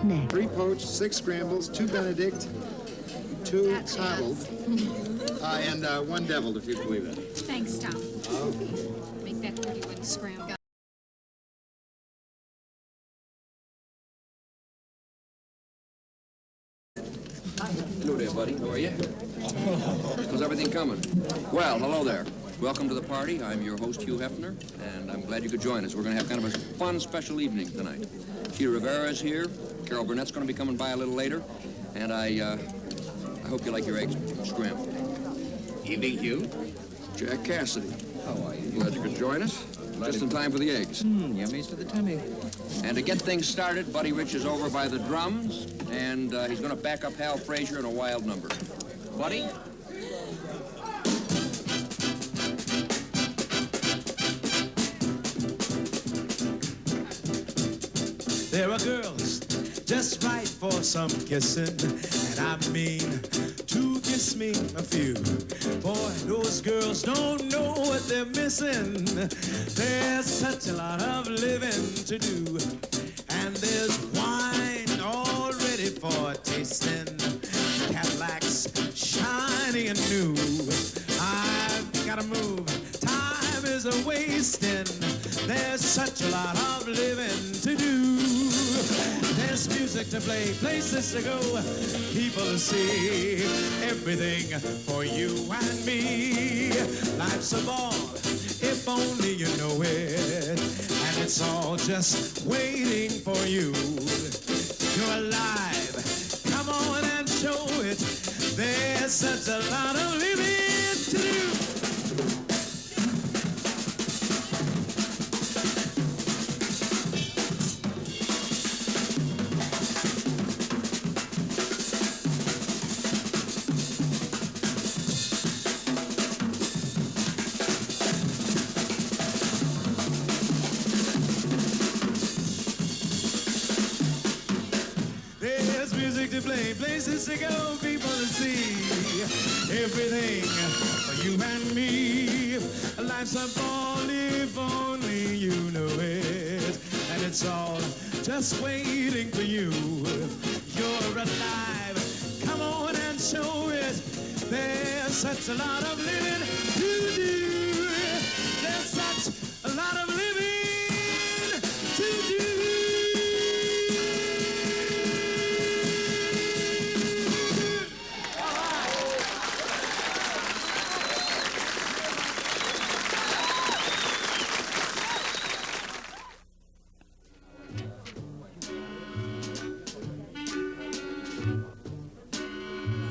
next. 3 poached, 6 scrambles, 2 Benedict, 2 coddled, and 1 deviled, if you can believe that. Thanks, Tom. Make that 31 scramble. Hello there, buddy. How are you? How's everything coming? Well, hello there. Welcome to the party. I'm your host, Hugh Hefner, and I'm glad you could join us. We're going to have kind of a fun, special evening tonight. Cheetah Rivera is here. Carol Burnett's going to be coming by a little later, and I hope you like your eggs scrambled. Evening, Hugh. Jack Cassidy. How are you? Glad you could join us. Just in time for the eggs. Yummies for the tummy. And to get things started, Buddy Rich is over by the drums, and he's going to back up Hal Frazier in a wild number. Buddy? There are girls just right for some kissing, and I mean to kiss me a few. Boy, those girls don't know what they're missing. There's such a lot of living to do, and there's wine all ready for tasting. Cadillacs shiny and new. I've gotta move. Time is a wasting. There's such a lot of living to do. There's music to play, places to go, people to see, everything for you and me. Life's a ball, if only you know it, and it's all just waiting for you. You're alive, come on and show it. There's such a lot of living to do. To play, places to go, people to see, everything for you and me. Life's a ball if only you know it, and it's all just waiting for you. You're alive, come on and show it. There's such a lot of living to do. There's such a lot of living to do.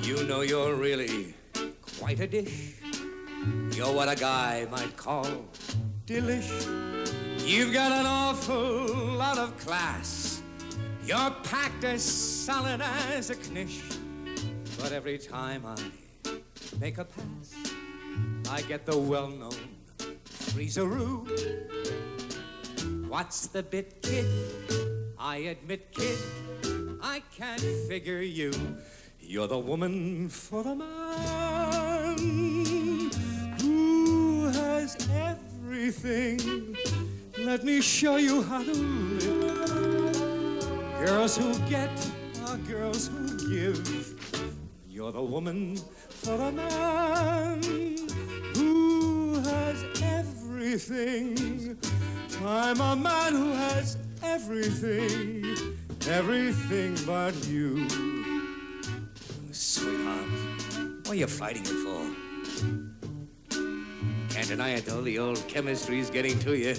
You know you're really quite a dish. You're what a guy might call delish. You've got an awful lot of class. You're packed as solid as a knish. But every time I make a pass, I get the well-known freezeroo. What's the bit, kid? I admit, kid, I can't figure you. You're the woman for the man who has everything. Let me show you how to live. Girls who get are girls who give. You're the woman for the man who has everything. I'm a man who has everything, everything but you. Sweetheart, what are you fighting it for? Can't deny it, though. The old chemistry's getting to you.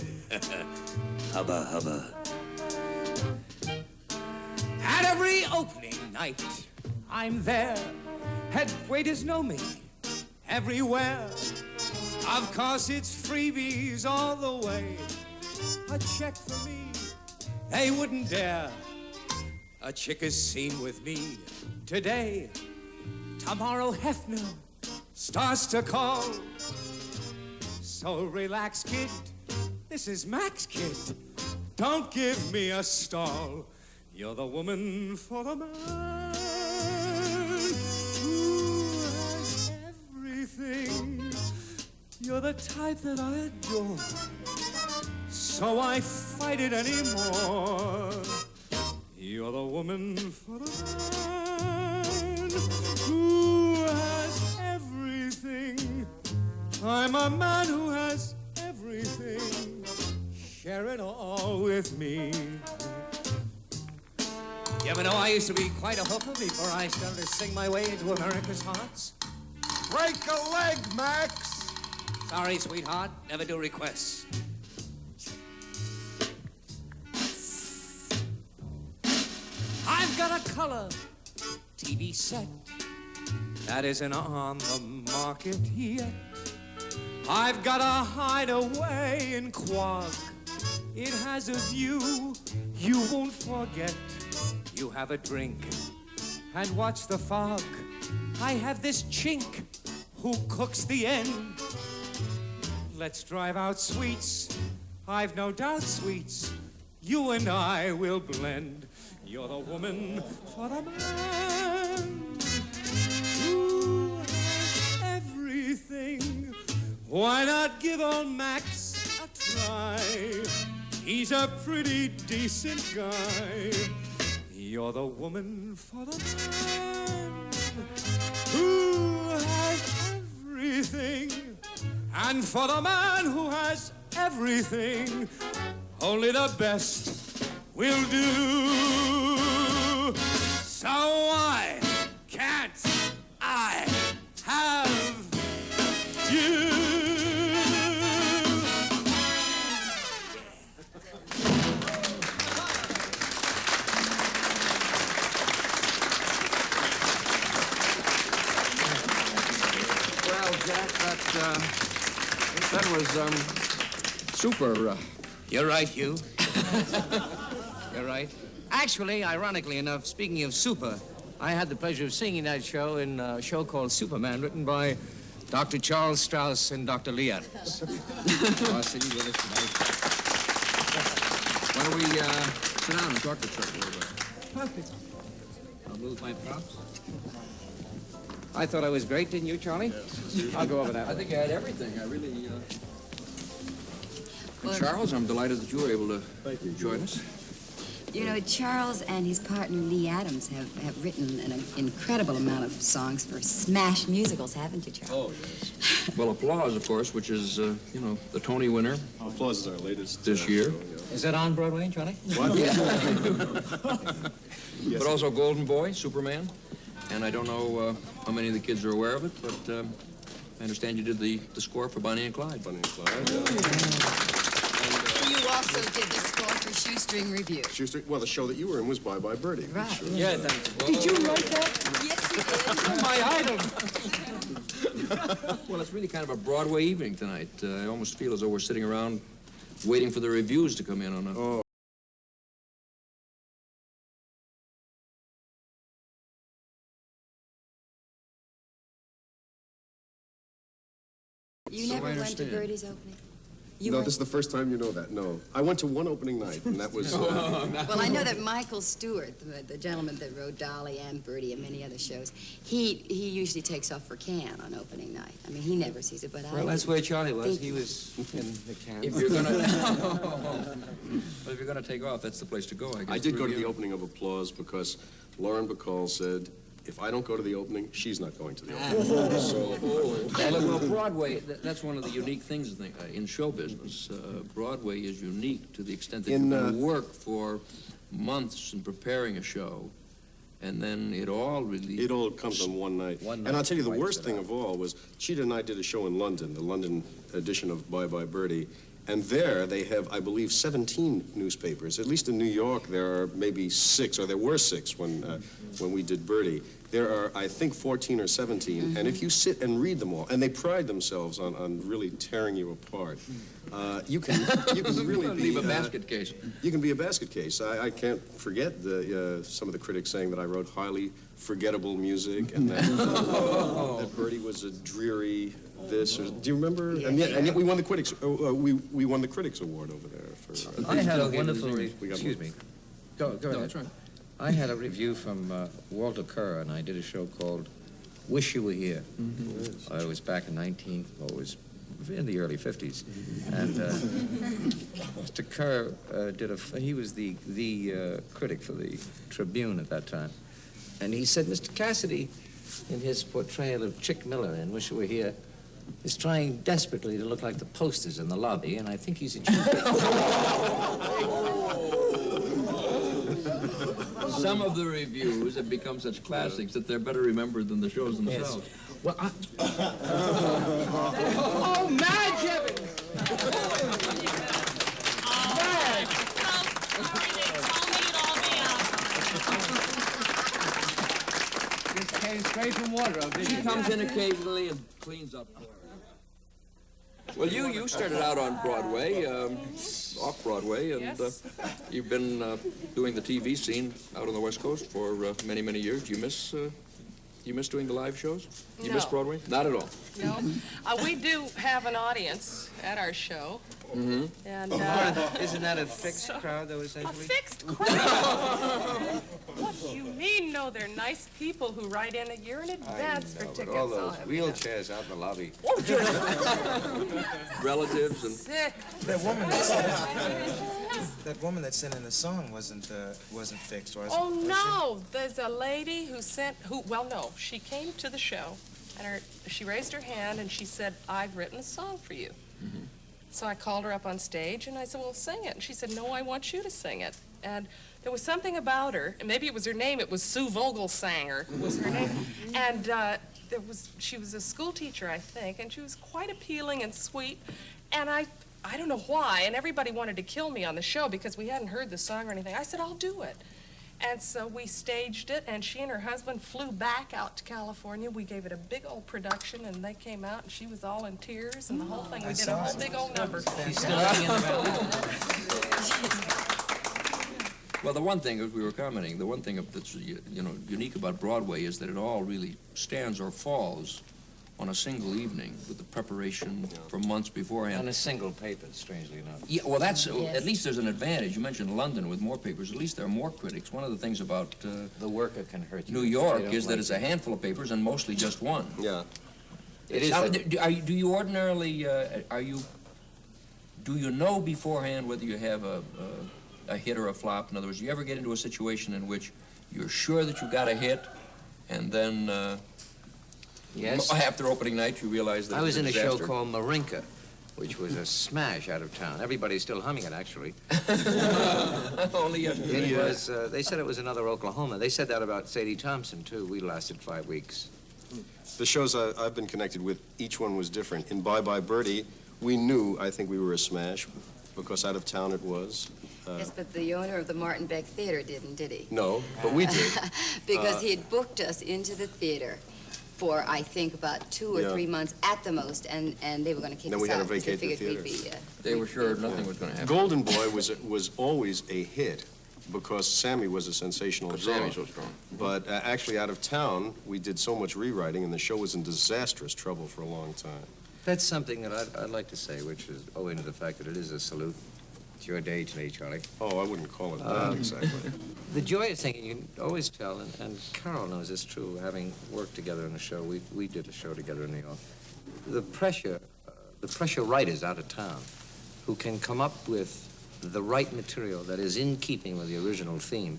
Hubba, hubba. At every opening night, I'm there. Head waiters know me everywhere. Of course, it's freebies all the way. A check for me, they wouldn't dare. A chick is seen with me today. Tomorrow Hefner starts to call. So relax, kid. This is Max, kid. Don't give me a stall. You're the woman for the man who has everything. You're the type that I adore. So I fight it anymore. You're the woman for the man who has everything. I'm a man who has everything. Share it all with me. You ever know I used to be quite a hooker before I started to sing my way into America's hearts? Break a leg, Max. Sorry, sweetheart. Never do requests. I've got a color TV set that isn't on the market yet. I've got a hideaway in Quag. It has a view you won't forget. You have a drink and watch the fog. I have this chink who cooks the end. Let's drive out, sweets. I've no doubt, sweets, you and I will blend. You're the woman for the man who has everything. Why not give old Max a try? He's a pretty decent guy. You're the woman for the man who has everything. And for the man who has everything, only the best will do. So why can't I have you? Well, Jack, that was super. You're right, Hugh. You're right. Actually, ironically enough, speaking of super, I had the pleasure of singing that show in a show called Superman, written by Dr. Charles Strauss and Dr. Lee Adams. Sitting with us tonight. Why don't we sit down and talk to Chuck a little bit? Perfect. I'll move my props. I thought I was great, didn't you, Charlie? Yes. I'll go over that. I think I had everything. I really. Well, Charles, I'm delighted that you were able to join us. You know, Charles and his partner Lee Adams have written an incredible amount of songs for smash musicals, haven't you, Charles? Oh, yes. Well, Applause, of course, which is, the Tony winner Applause is our latest this year. show, yeah. Is that on Broadway, Charlie? What? Yeah. Yes, But also Golden Boy, Superman. And I don't know how many of the kids are aware of it, but I understand you did the score for Bonnie and Clyde. Bonnie and Clyde, yeah. You also did the score for Shoestring Review. Shoestring, well, the show that you were in was Bye Bye Birdie. Right. Sure. Yeah, thanks. Did you write that? Yes, he did. My item. Well, it's really kind of a Broadway evening tonight. I almost feel as though we're sitting around waiting for the reviews to come in on a... Oh. You never went to Birdie's opening? No, this is the first time you know that. No. I went to one opening night, and that was... Well, I know that Michael Stewart, the gentleman that wrote Dolly and Birdie and many other shows, he usually takes off for Cannes on opening night. I mean, he never sees it, but I Well, that's do. where Charlie was. He was in the can. If you're gonna... But if you're gonna take off, that's the place to go, I guess. I did go to the opening of Applause because Lauren Bacall said, if I don't go to the opening, she's not going to the opening. So, Well, Broadway, that's one of the unique things in show business. Broadway is unique to the extent that you can work for months in preparing a show, and then it all comes on one night. One And night, I'll tell you, the quite worst set thing up. of all was, Cheetah and I did a show in London, the London edition of Bye Bye Birdie, and there they have, I believe, 17 newspapers. At least in New York, there are maybe 6, or there were 6 when we did Birdie. There are, I think, 14 or 17, and if you sit and read them all, and they pride themselves on really tearing you apart, you can really be... Leave a basket case. You can be a basket case. I can't forget some of the critics saying that I wrote highly forgettable music, and that Birdie was a dreary this. Or, do you remember? Yeah. And yet we won the critics. We won the critics award over there. For, I had a Okay, wonderful... we got Excuse one. me. Go No, ahead. that's right. I had a review from Walter Kerr, and I did a show called Wish You Were Here. It was back in in the early 50s. And Mr. Kerr he was the critic for the Tribune at that time. And he said, Mr. Cassidy, in his portrayal of Chick Miller in Wish You Were Here, is trying desperately to look like the posters in the lobby, and I think he's achieved it. Some of the reviews have become such classics that they're better remembered than the shows themselves. Yes. Well, Oh, Madge Evans! This came straight from Wardrobe, didn't She it? comes in occasionally and cleans up. Well, you started out on Broadway, off-Broadway, and you've been doing the TV scene out on the West Coast for many, many years. Do you miss doing the live shows? You miss No. Broadway? Not at all. No. We do have an audience at our show. Mm-hmm. And isn't that a fixed crowd, though, a essentially? fixed crowd? What do you mean? No, they're nice people who write in a year in advance for tickets. All those have wheelchairs out in the lobby. Relatives and... sick. That woman that sent in the song wasn't fixed, was it? Oh, no. There's a lady well, no. She came to the show, and she raised her hand, and she said, I've written a song for you. Mm-hmm. So I called her up on stage, and I said, well, sing it. And she said, no, I want you to sing it. And there was something about her, and maybe it was her name. It was Sue Vogelsanger was her name. And she was a school teacher, I think, and she was quite appealing and sweet. And I don't know why, and everybody wanted to kill me on the show because we hadn't heard the song or anything. I said, I'll do it. And so we staged it, and she and her husband flew back out to California. We gave it a big old production, and they came out, and she was all in tears, and the whole thing. We did a whole big old number. Well, the one thing, as we were commenting, the one thing that's unique about Broadway is that it all really stands or falls on a single evening with the preparation for months beforehand. On a single paper, strangely enough. Yeah, well, that's at least there's an advantage. You mentioned London with more papers. At least there are more critics. One of the things about the worker can hurt you. New York is that it's a handful of papers and mostly just one. Yeah. It is. Do you ordinarily do you know beforehand whether you have a hit or a flop? In other words, do you ever get into a situation in which you're sure that you got a hit, and then yes, after opening night you realize that I was in a disaster? show called Marinka, which was a smash out of town. Everybody's still humming it, actually. Only it was. They said it was another Oklahoma. They said that about Sadie Thompson too. We lasted 5 weeks. The shows I've been connected with, each one was different. In Bye Bye Birdie, we knew, I think we were a smash, because out of town it was. Yes, but the owner of the Martin Beck Theater didn't, did he? No, but we did. Because he had booked us into the theater for, I think, about 2 or 3 months at the most, and they were going to kick Then us we had out to vacate because the they figured theater. They were sure nothing was going to happen. Golden Boy was always a hit because Sammy was a sensational draw. Sammy's so strong. But actually, out of town, we did so much rewriting, and the show was in disastrous trouble for a long time. That's something that I'd like to say, which is owing to the fact that it is a salute. It's your day today, Charlie. Oh, I wouldn't call it that exactly. The joyous thing, you can always tell, and Carol knows this true, having worked together in a show, we did a show together in New York. The pressure writers out of town who can come up with the right material that is in keeping with the original theme,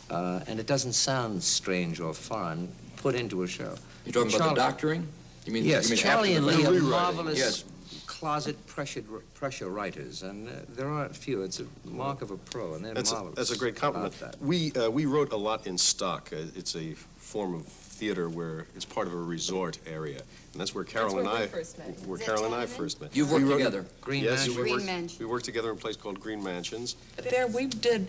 and it doesn't sound strange or foreign, put into a show. You're talking about the doctoring? You mean, yes, you mean Charlie and after the Lee are rewriting? marvelous Yes. closet pressure writers, and there aren't few. It's a mark of a pro, and they're marvelous. That's a great compliment. About that. We wrote a lot in stock. It's a form of theater where it's part of a resort area, and that's where Carol and I first met. where Carol and I first met. You've worked together. Yes, Green Mansion. we worked together in a place called Green Mansions. There we did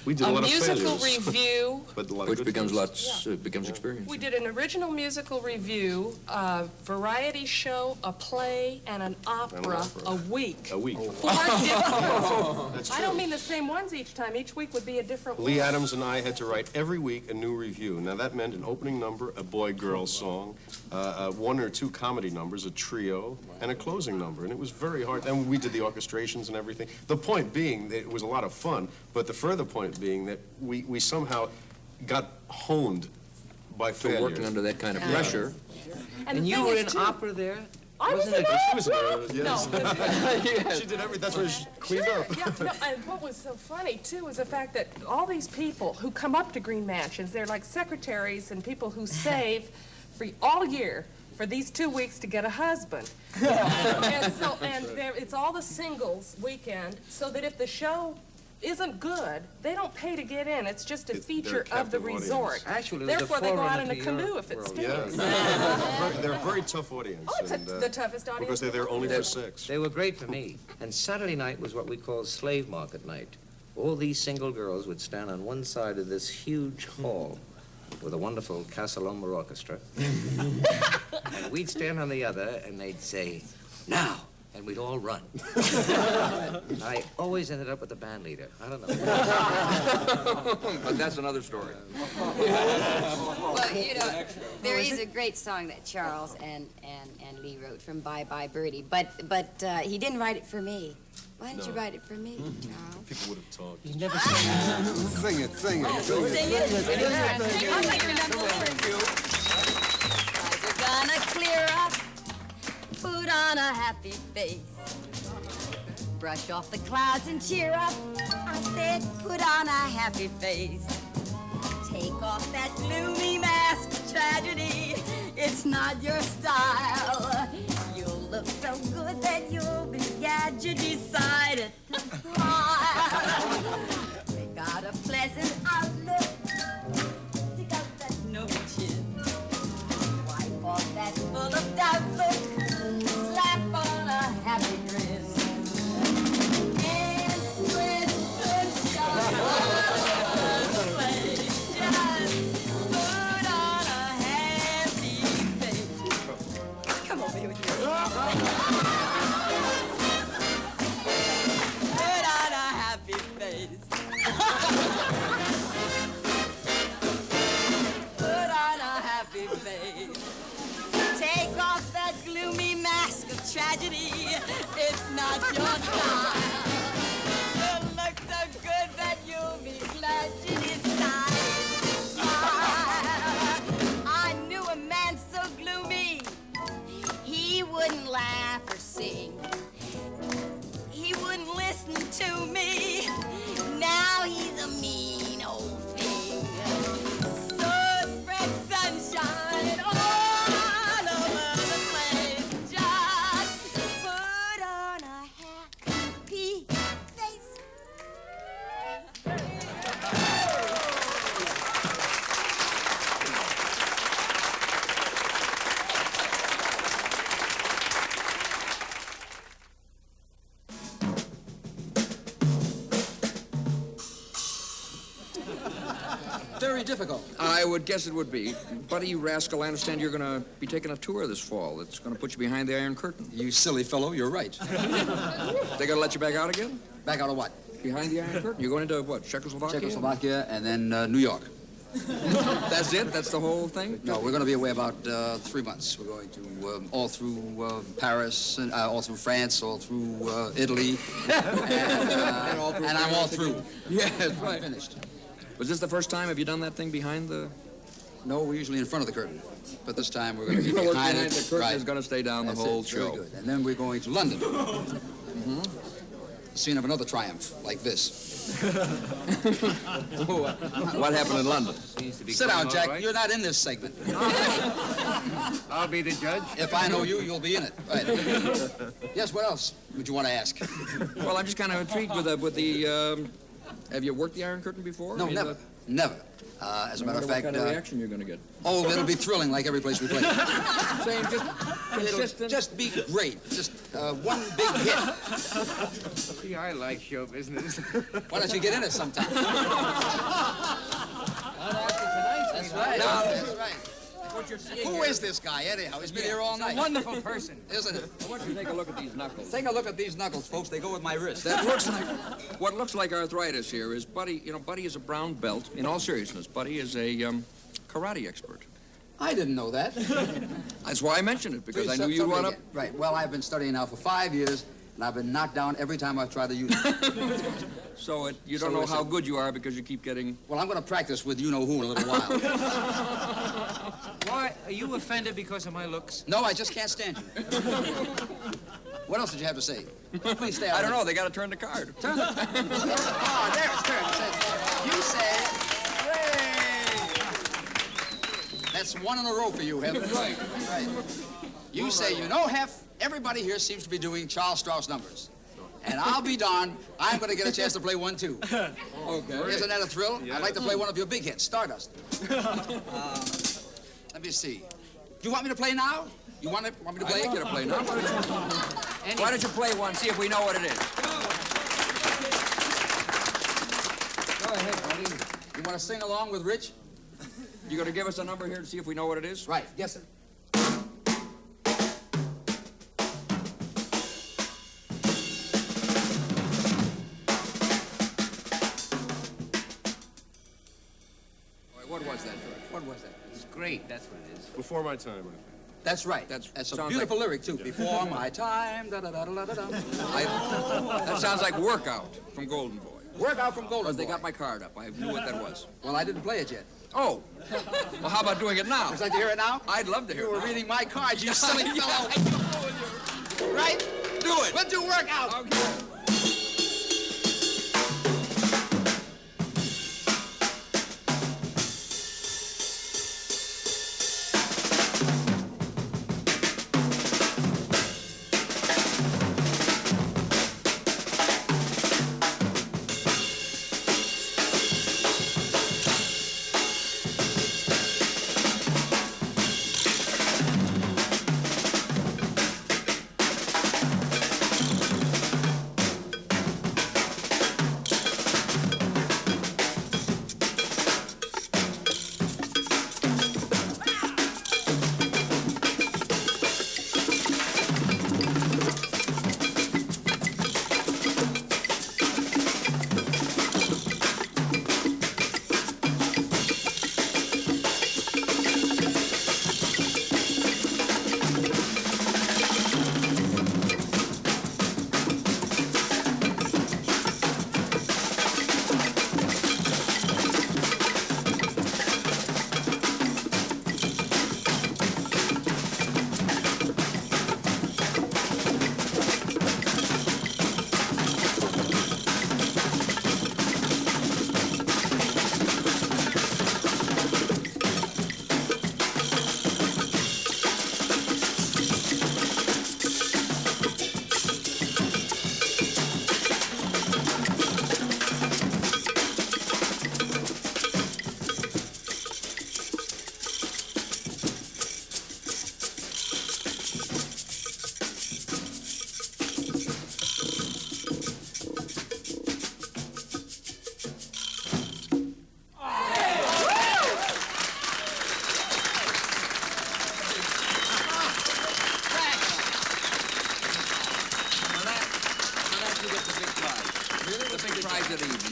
We did a a lot of musical failures. review. But a lot of Which good becomes things. becomes experience. We did an original musical review, a variety show, a play, and an opera a week. A week. 4 different That's I true. don't mean the same ones each time. Each week would be a different Lee one. Adams and I had to write every week a new review. Now, that meant an opening number, a boy-girl song, 1 or 2 comedy numbers, a trio, and a closing number. And it was very hard. And we did the orchestrations and everything. The point being that it was a lot of fun, but the further point being that we somehow got honed by For failure. working under that kind of pressure. And the you thing were is, in too, opera there? I was in it. She was in it, yes. No. She did everything. That's where she cleaned up. Yeah, no, and what was so funny, too, is the fact that all these people who come up to Green Mansions, they're like secretaries and people who save for all year for these 2 weeks to get a husband. It's all the singles weekend, so that if the show isn't good, they don't pay to get in. It's just a feature of the resort. Actually, therefore, they go out in a canoe if it stinks. They're a very tough audience. Oh, it's the toughest audience. Because they're there only for sex. They were great for me. And Saturday night was what we called slave market night. All these single girls would stand on one side of this huge hall with a wonderful Casa Loma orchestra. And we'd stand on the other, and they'd say, "Now!" And we'd all run. I always ended up with the band leader. I don't know. But that's another story. Well, you know, there is a great song that Charles and Lee wrote from Bye Bye Birdie, but he didn't write it for me. Why didn't you write it for me, Charles? People would have talked. You never sang it. Sing it, sing it. Oh, sing it? I might remember the words. Skies are gonna clear up. Put on a happy face. Brush off the clouds and cheer up. I said, put on a happy face. Take off that gloomy mask of tragedy. It's not your style. You'll look so good that you'll be glad you decided to smile. We got a pleasant outlook. Stick out that noble chin. Wipe off that full of doubt look. Slap on a happy grin. And when sunshine on the face, just put on a happy face. Come over here with me. Put on a happy face. Put on a happy face. Take off that gloomy mask of tragedy. It's not your style. You'll look so good that you'll be glad you decided to smile. I knew a man so gloomy, he wouldn't laugh or sing. He wouldn't listen to me. Now he's a mean old thing. So spread sunshine all over the place. Just put on a happy face. Very difficult. I would guess it would be. Buddy, you rascal, I understand you're going to be taking a tour this fall. That's going to put you behind the Iron Curtain. You silly fellow, you're right. They going to let you back out again? Back out of what? Behind the Iron Curtain? You're going into what, Czechoslovakia? Czechoslovakia and then New York. That's it? That's the whole thing? No, we're going to be away about 3 months. We're going to all through Paris, and all through France, all through Italy, and I'm all through. Yeah, that's right. I'm finished. Was this the first time? Have you done that thing behind the... No, we're usually in front of the curtain, but this time we're going to be Behind behind it. the curtain Right. is going to stay down That's the whole it. show. Very good. And then we're going to London. The scene of another triumph, like this. What happened in London? Sit down, Jack. Right. You're not in this segment. I'll be the judge. If I know you, you'll be in it. Right. Yes, what else would you want to ask? Well, I'm just kind of intrigued with the have you worked the Iron Curtain before? No, I mean, never. Never. As a matter of fact... What kind of reaction you're going to get? Oh, it'll be thrilling like every place we play. Saying just consistent. Just be great. Just one big hit. See, I like show business. Why don't you get in it sometime? That's right. No, that's right. What you're seeing Who here- is this guy, anyhow? He's been here all night. Wonderful person. Isn't it? I want you to take a look at these knuckles. Take a look at these knuckles, folks. They go with my wrist. That looks like what looks like arthritis here is Buddy. You know, Buddy is a brown belt. In all seriousness, Buddy is a karate expert. I didn't know that. That's why I mentioned it, because Please, I knew you'd somebody want to. get- Right. Well, I've been studying now for 5 years, And I've been knocked down every time I've tried to use it. So you don't know how good you are because you keep getting... Well, I'm going to practice with you-know-who in a little while. Why, are you offended because of my looks? No, I just can't stand you. What else did you have to say? Please stay out I don't of it. know. They got to turn the card. Turn the... Oh, there it's turned. It says, you say... Hooray! That's one in a row for you, Hef. Right. Right. You say, you know, Hef, everybody here seems to be doing Charles Strauss numbers. And I'll be darned, I'm going to get a chance to play one, too. Okay. Isn't that a thrill? Yeah. I'd like to play one of your big hits, Stardust. Let me see. Do you want me to play now? You want me to play? I'd like you to play now. Why don't you play one, see if we know what it is? Go ahead, buddy. You want to sing along with Rich? You going to give us a number here to see if we know what it is? Right. Yes, sir. What was that, George? What was that? It's great, that's what it is. Before my time, I think. That's right. That's a beautiful lyric, too. Before my time, da-da-da-da-da-da. That sounds like Workout from Golden Boy. Workout from Golden They Boy. got my card up. I knew what that was. Well, I didn't play it yet. Oh. Well, how about doing it now? Would you like to hear it now? I'd love to hear You it were now. reading my cards, you silly fellow. Right? Do it. We'll do Workout. Okay.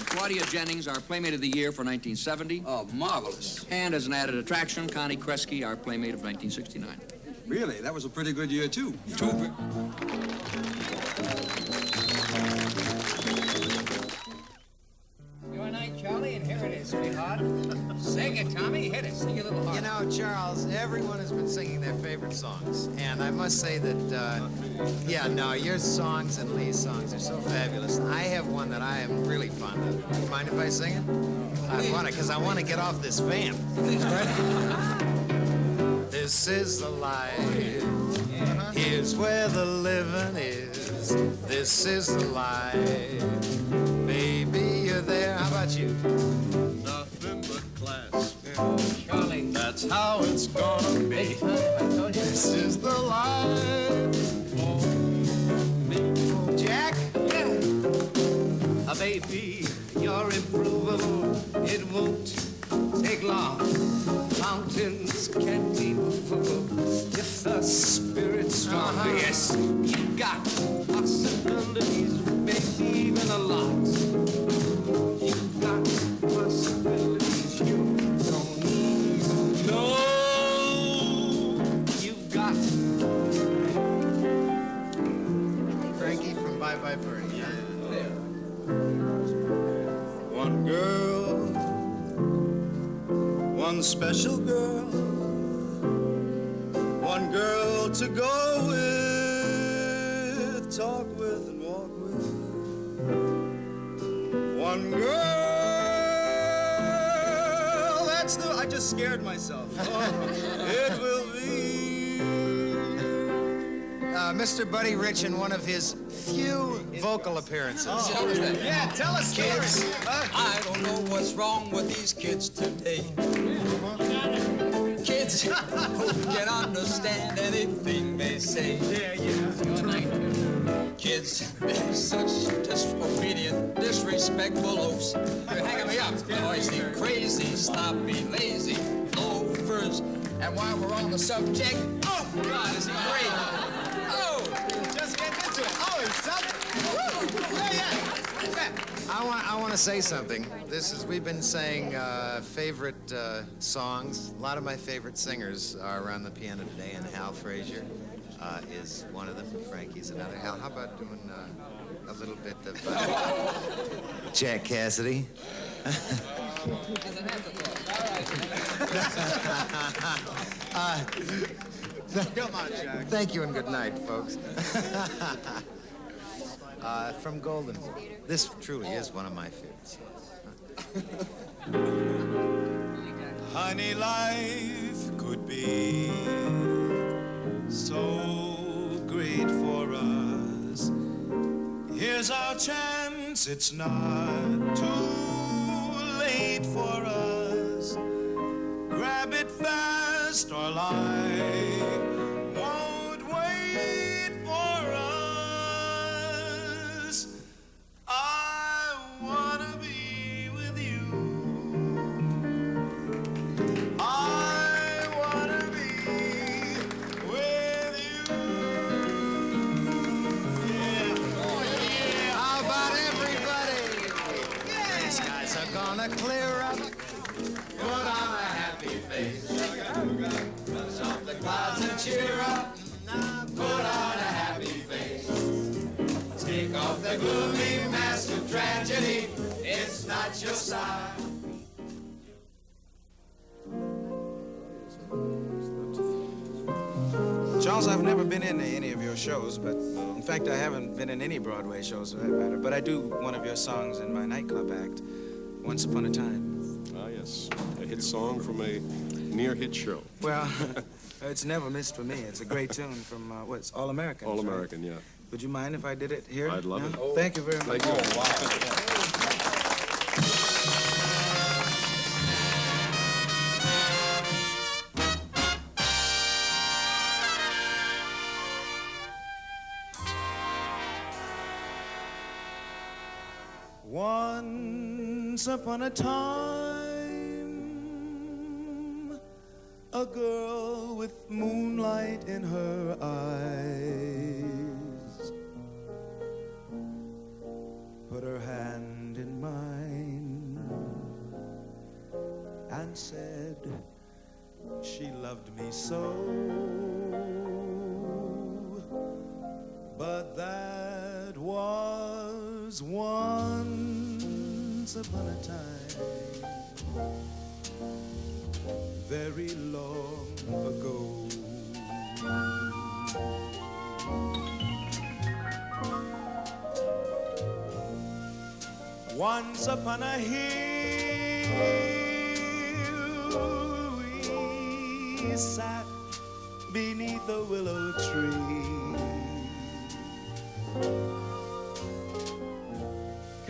Claudia Jennings, our Playmate of the Year for 1970. Oh, marvelous. And as an added attraction, Connie Kresge, our Playmate of 1969. Really? That was a pretty good year, too. Your night, Charlie, and here it is, sweetheart. Sing it, Tommy. Hit it. Sing a little harder. You know, Charles, everyone has been singing their favorite songs. And I must say that, your songs and Lee's songs are so fabulous. I have one that I am really fond of. Do you mind if I sing it? I want to, because I want to get off this vamp. This is the life. Here's where the living is. This is the life. Baby, you're there. How about you? Nothing but class. Charlie. That's how it's gonna be. This is the life. Jack? Baby, you're improvable. It won't take long. Mountains can't be movable if the spirit's strong. Yes, you've got possibilities, maybe even a lot. You've got possibilities you don't even know. You've got Frankie from Bye-Bye Birdie. Yeah. One girl, one special girl, one girl to go with, talk with and walk with. One girl, that's the, I just scared myself. Oh, it will be. Mr. Buddy Rich in one of his few vocal appearances. Yeah, tell us Kids, I don't know what's wrong with these kids today. Kids who can understand anything they say. Kids, they're such disobedient, disrespectful oafs. You're hanging me up. Noisy, crazy, sloppy, lazy loafers. And while we're on the subject, oh, God, it's great. Oh, Just get into it. Oh, it's something. Yeah. I want to say something. We've been saying favorite songs. A lot of my favorite singers are around the piano today, and Hal Frazier is one of them. Frankie's another. Hal, how about doing a little bit of Jack Cassidy? Come on, Jack. Thank you and good night, folks. From Golden. This truly is one of my favorite songs. Honey, life could be so great for us. Here's our chance, it's not too late for us. Grab it fast or life won't wait for us. I wanna be with you. I wanna be with you. Yeah. Oh, yeah. How about everybody? These guys are gonna clear up. Put on a happy face. Stop the clouds and cheer up. Put on a happy face. Take off the gloomy mask of tragedy. It's not your style. Charles, I've never been in any of your shows, but in fact, I haven't been in any Broadway shows for that matter. But I do one of your songs in my nightclub act, Once Upon a Time. Ah, yes. A hit song from a near-hit show. Well, it's never missed for me. It's a great tune from, what's All American? All American, yeah. Would you mind if I did it here? I'd love No? it. Thank you very much. Thank you. Oh, wow. Once upon a time, a girl with moonlight in her eyes put her hand in mine and said she loved me so, but that was once upon a time, very long ago. Once upon a hill, we sat beneath a willow tree,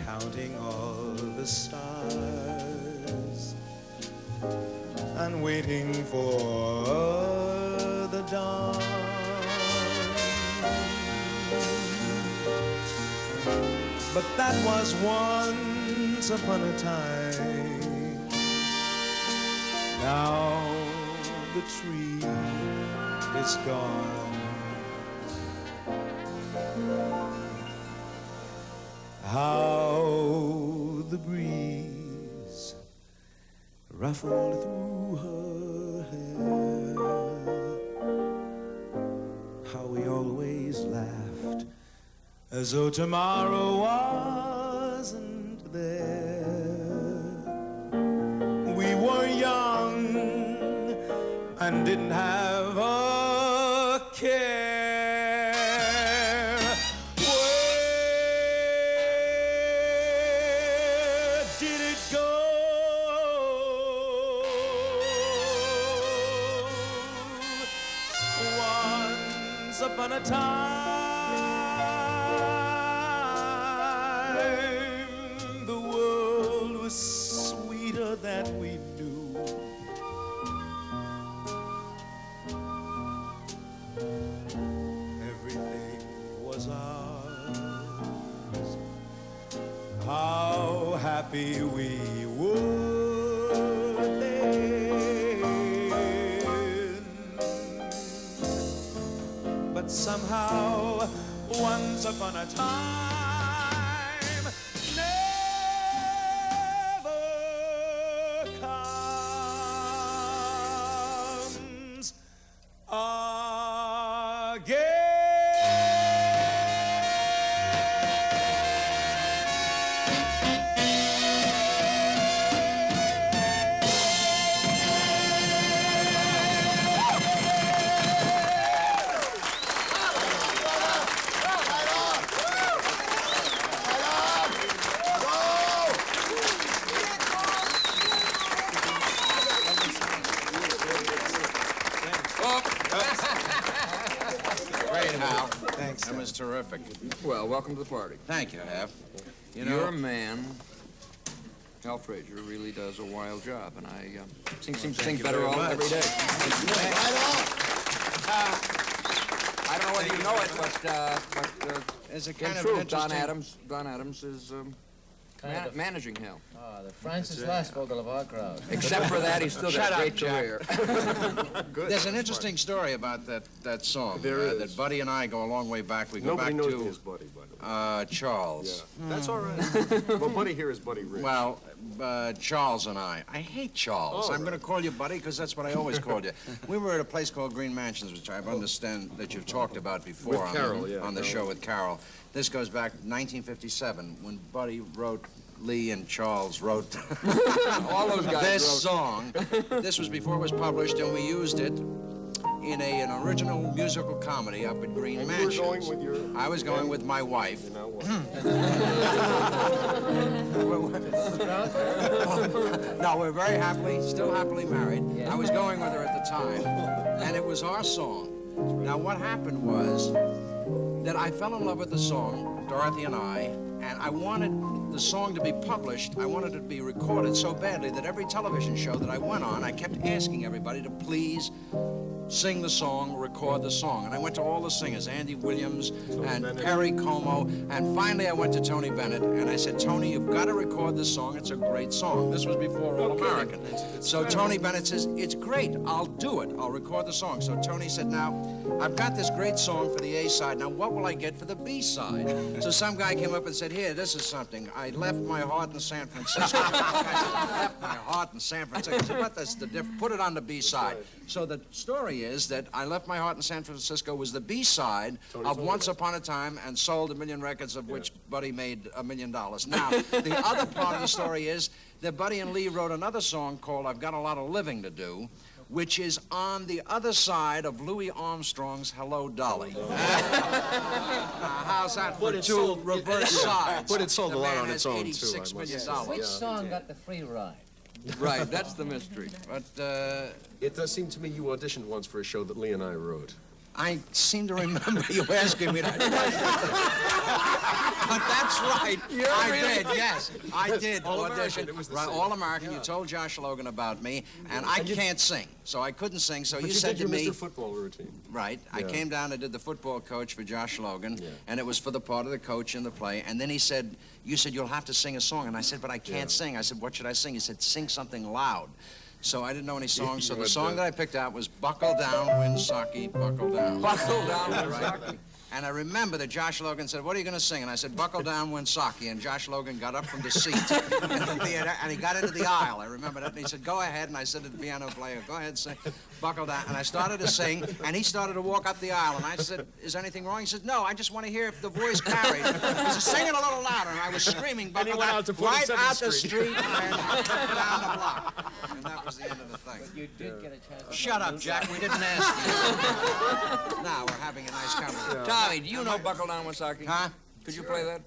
counting all the stars and waiting for the dawn. But that was once upon a time. Now the tree is gone. How the breeze ruffled through her hair. How we always laughed as though tomorrow wasn't there. We were young and didn't have a care. Where did it go? Once upon a time, the world was sweeter than we knew. Everything was ours. How happy we were then. But somehow, once upon a time, never comes again. Great, Hal. Thanks. That was terrific. Well, welcome to the party. Thank you, Hal. You know, Your man, Hal Frazier, really does a wild job, and I seems to sing better every day. I don't know whether you know it, but Is it in kind of truth, interesting? Don Adams is managing Hal. Oh, the Francis Lastfogel of our crowd. Except for that, he's still got a great career. There's an interesting story about that song. There is. That Buddy and I go a long way back. We go Nobody back knows to me as Buddy, by the way. Charles. Yeah. That's all right. Well, Buddy here is Buddy Rich. Well, Charles and I hate Charles. Oh, I'm going to call you Buddy because that's what I always called you. We were at a place called Green Mansions, which I understand that you've talked about before With Carol, yeah, on the show with Carol. This goes back 1957 when Buddy wrote, Lee and Charles wrote All those guys this wrote. song. This was before it was published, and we used it in an original musical comedy up at Green Mansions. You were going with your... I was going with my wife. You know what? No, we're very happily, still happily married. I was going with her at the time, and it was our song. Now, what happened was that I fell in love with the song, Dorothy and I wanted the song to be published. I wanted it to be recorded so badly that every television show that I went on, I kept asking everybody to please sing the song, record the song. And I went to all the singers, Andy Williams and Perry Como, and finally I went to Tony Bennett, and I said, Tony, you've got to record this song. It's a great song. This was before All American. So Tony Bennett says, it's great. I'll do it. I'll record the song. So Tony said, now, I've got this great song for the A side. Now, what will I get for the B side? So some guy came up and said, here, this is something. I left my heart in San Francisco. I left my heart in San Francisco. I said, what? That's the difference. Put it on the B side. So the story is that I Left My Heart in San Francisco was the B side of Once Upon a Time and sold 1 million records, of which Buddy made $1 million. Now, the other part of the story is that Buddy and Lee wrote another song called I've Got a Lot of Living to Do, which is on the other side of Louis Armstrong's Hello, Dolly. How's that for two reverse sides? But it sold a lot on its own, too. $86 million. Which song got the free ride? Right, that's the mystery. But It does seem to me you auditioned once for a show that Lee and I wrote. I seem to remember you asking me that question. But that's right. I did, yes. I did audition. All American. You told Josh Logan about me, and I can't sing, so I couldn't sing. So you said to me, Mr. Football routine. Right. I came down and did the football coach for Josh Logan, and it was for the part of the coach in the play. And then he said, you said you'll have to sing a song. And I said, but I can't sing. I said, what should I sing? He said, sing something loud. So I didn't know any songs, so the song that I picked out was Buckle Down, Winsaki, Buckle Down. Buckle Down, Winsaki. And I remember that Josh Logan said, "What are you going to sing?" And I said, "Buckle Down, Winsaki." And Josh Logan got up from the seat in the theater, and he got into the aisle. I remember that. And he said, "Go ahead." And I said to the piano player, "Go ahead, sing Buckle Down." And I started to sing, and he started to walk up the aisle. And I said, "Is anything wrong?" He said, "No, I just want to hear if the voice carried." He said, "Sing it a little louder." And I was screaming, "Buckle Down," right out the street and down the block. And that was the end of the thing. You did get a chance. Shut up, Jack. We didn't ask you. Now we're having a nice conversation. Tommy, do you know Buckle Down, Winsaki? Huh? Could you play that?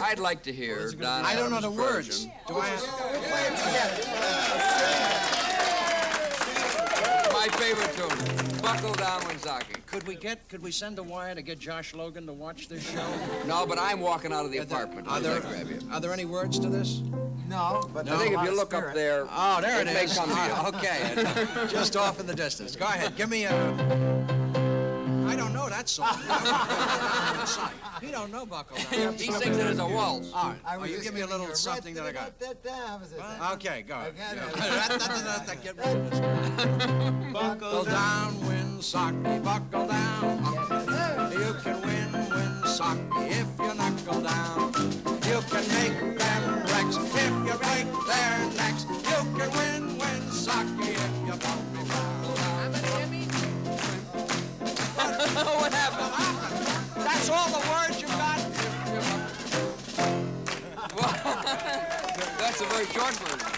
I'd like to hear Don I don't know Adams' the words. version. Do I? My favorite tune, Buckle Down, Winsaki. Could we send a wire to get Josh Logan to watch this show? No, but I'm walking out of the apartment. Are there any words to this? No, but I think if you look up there, oh, there it may is. come to you. Okay, just off in the distance. Go ahead, give me a. I don't know that song. You don't know Buckle Down. He sings it as a waltze. All right, you give me a little something that I got. Okay, go ahead. Get rid of this. Buckle down, Winsaki, buckle down. You can win, Winsaki, if you knuckle down. You can make them wrecks if you break their necks. You can win, Winsaki, if you buckle down. What happened? That's all the words you got? That's a very short version.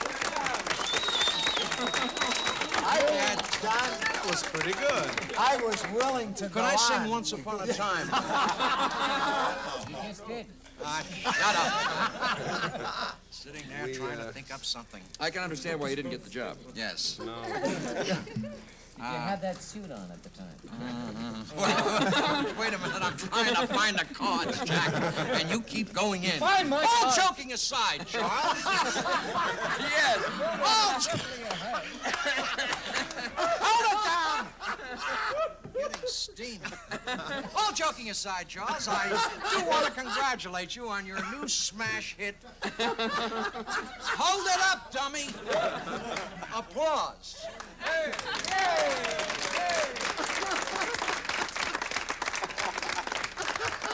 Don, That was pretty good. I was willing to Could go I sing on. Once Upon a Time? You just did. Shut up. Sitting there trying to think up something. I can understand why you didn't get the job. Yes. No. You had that suit on at the time. Wait a minute, I'm trying to find the cards, Jack, and you keep going in. Find my All cards. joking aside, Charles. Yes. All hold it down. Getting steamy. All joking aside, Charles, I do want to congratulate you on your new smash hit. Hold it up, dummy. Applause.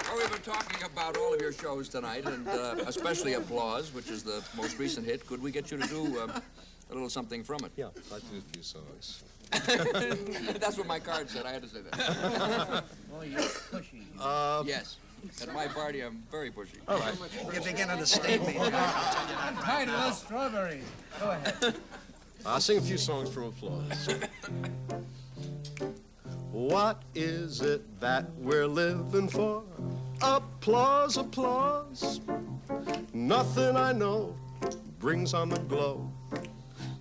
Well, we've been talking about all of your shows tonight, and especially Applause, which is the most recent hit. Could we get you to do a little something from it? Yeah, I do a few songs. That's what my card said. I had to say that. Oh, you're pushy. Yes. At my party, I'm very pushy. All right. You're beginning to sting me, Jack. I'll tell you that I'm right tired now. of those strawberries. Go ahead. I'll sing a few songs from Applause. What is it that we're living for? Applause, applause. Nothing I know brings on the glow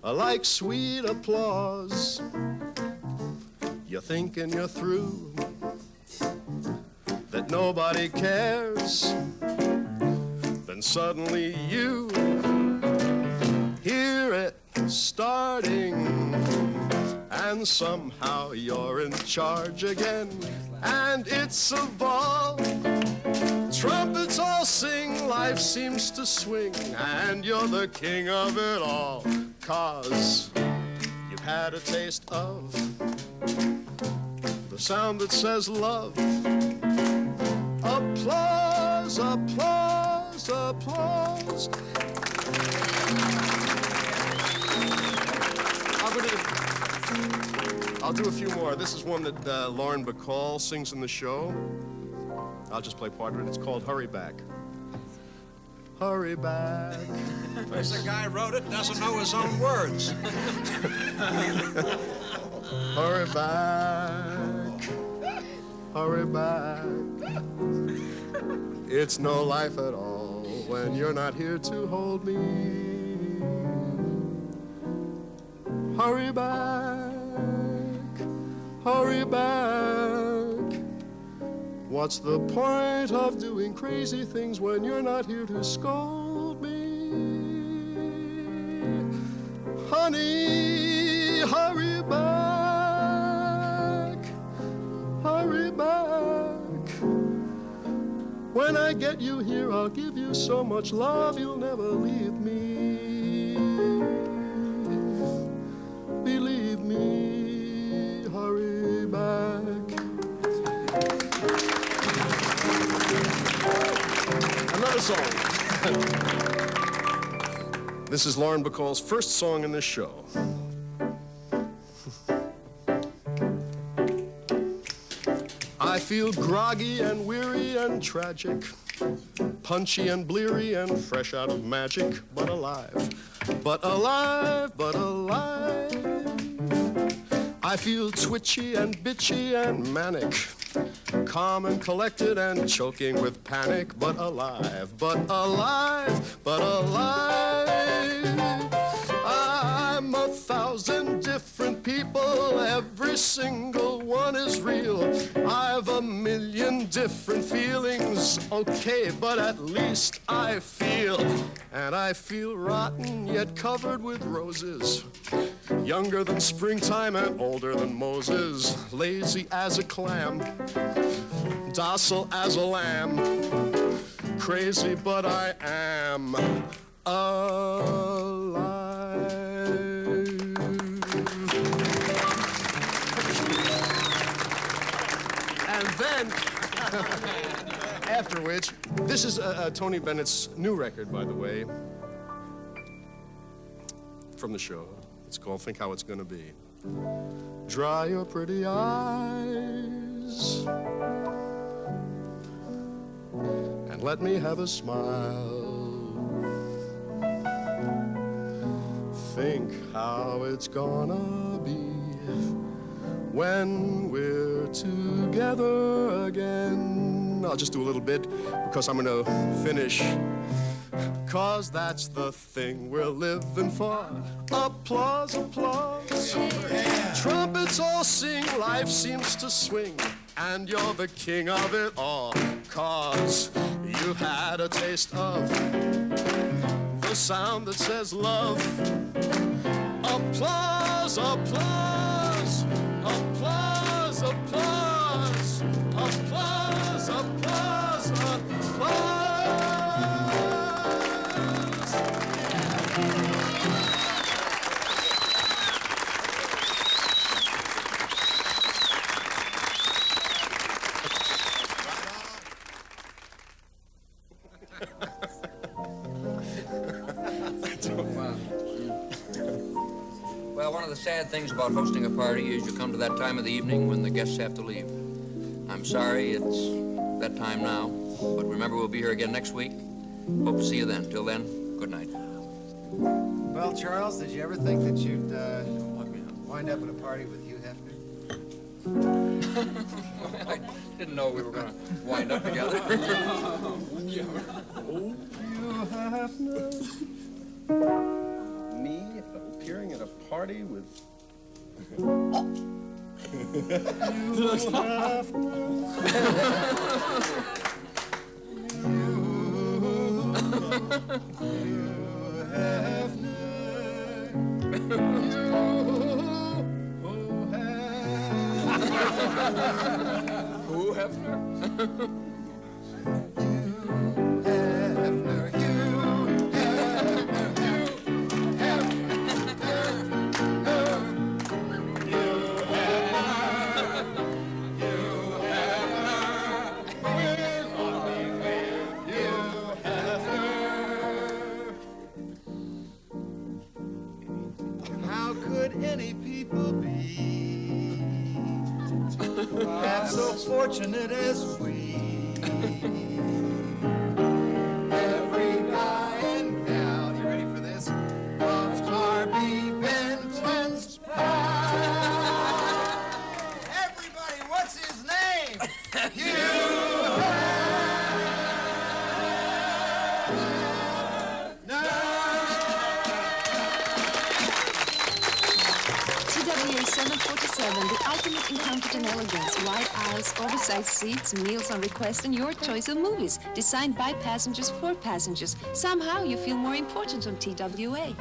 like sweet applause. You're thinking you're through, that nobody cares. Then suddenly you hear it starting, and somehow you're in charge again, and it's a ball. Trumpets all sing, life seems to swing, and you're the king of it all, 'cause you've had a taste of the sound that says love. Applause, applause, applause. I'll do a few more. This is one that Lauren Bacall sings in the show. I'll just play part of it. It's called Hurry Back. Hurry back. There's a guy wrote it, doesn't know his own words. Hurry back. Hurry back. It's no life at all when you're not here to hold me. Hurry back. Hurry back. What's the point of doing crazy things when you're not here to scold me? Honey, hurry back. Hurry back. When I get you here, I'll give you so much love you'll never leave me. Believe me, hurry back. song. This is Lauren Bacall's first song in this show. I feel groggy and weary and tragic, punchy and bleary and fresh out of magic, but alive, but alive, but alive. I feel twitchy and bitchy and manic, calm and collected and choking with panic, but alive, but alive, but alive. I'm 1,000 different people, every single one is real. I've 1,000,000 different feelings, okay, but at least I feel. And I feel rotten yet covered with roses, younger than springtime and older than Moses, lazy as a clam, docile as a lamb, crazy but I am alive. And then, after which, this is Tony Bennett's new record, by the way, from the show. It's called Think How It's Gonna Be. Dry your pretty eyes and let me have a smile. Think how it's gonna be when we're together again. I'll just do a little bit because I'm gonna finish. 'Cause that's the thing we're living for. Applause, applause. Trumpets all sing, life seems to swing, and you're the king of it all. 'Cause you've had a taste of the sound that says love. Applause, applause, applause, applause, applause, applause, applause. Well, one of the sad things about hosting a party is you come to that time of the evening when the guests have to leave. I'm sorry it's that time now, but remember we'll be here again next week. Hope to see you then. Till then, good night. Well, Charles, did you ever think that you'd wind up at a party with Hugh Hefner? I didn't know we were going to wind up together. Hugh Hefner. Me appearing at a party with Hugh Who, Hefner? How could any people be half so fortunate as we? Every guy and gal, you ready for this? Loves Barbie, Benton's pie. Everybody, what's his name? TWA 747, the ultimate in comfort and elegance. Wide aisles, oversized seats, meals on request, and your choice of movies. Designed by passengers for passengers. Somehow you feel more important on TWA.